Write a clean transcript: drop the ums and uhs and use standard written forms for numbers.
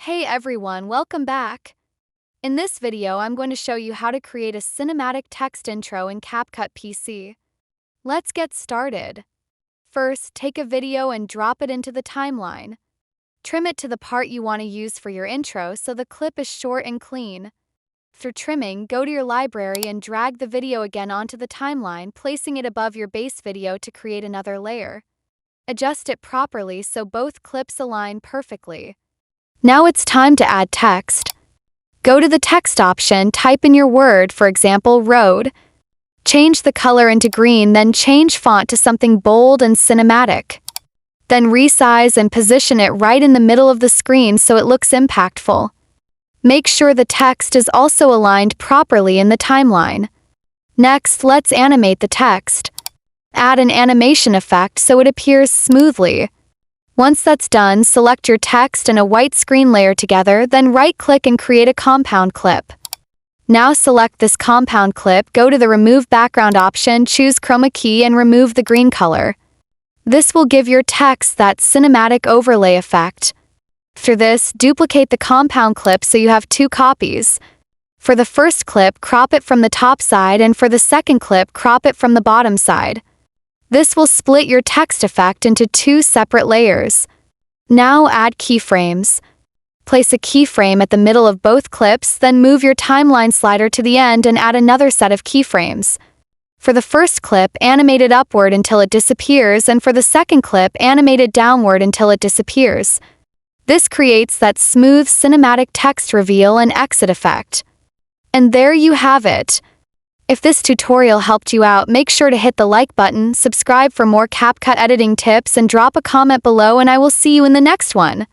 Hey everyone, welcome back. In this video, I'm going to show you how to create a cinematic text intro in CapCut PC. Let's get started. First, take a video and drop it into the timeline. Trim it to the part you want to use for your intro so the clip is short and clean. After trimming, go to your library and drag the video again onto the timeline, placing it above your base video to create another layer. Adjust it properly so both clips align perfectly. Now it's time to add text. Go to the text option, type in your word, for example, road. Change the color into green, then change font to something bold and cinematic. Then resize and position it right in the middle of the screen so it looks impactful. Make sure the text is also aligned properly in the timeline. Next, let's animate the text. Add an animation effect so it appears smoothly. Once that's done, select your text and a white screen layer together, then right-click and create a compound clip. Now select this compound clip, go to the Remove Background option, choose Chroma Key and remove the green color. This will give your text that cinematic overlay effect. After this, duplicate the compound clip so you have two copies. For the first clip, crop it from the top side, and for the second clip, crop it from the bottom side. This will split your text effect into two separate layers. Now add keyframes. Place a keyframe at the middle of both clips, then move your timeline slider to the end and add another set of keyframes. For the first clip, animate it upward until it disappears, and for the second clip, animate it downward until it disappears. This creates that smooth cinematic text reveal and exit effect. And there you have it. If this tutorial helped you out, make sure to hit the like button, subscribe for more CapCut editing tips, and drop a comment below, and I will see you in the next one.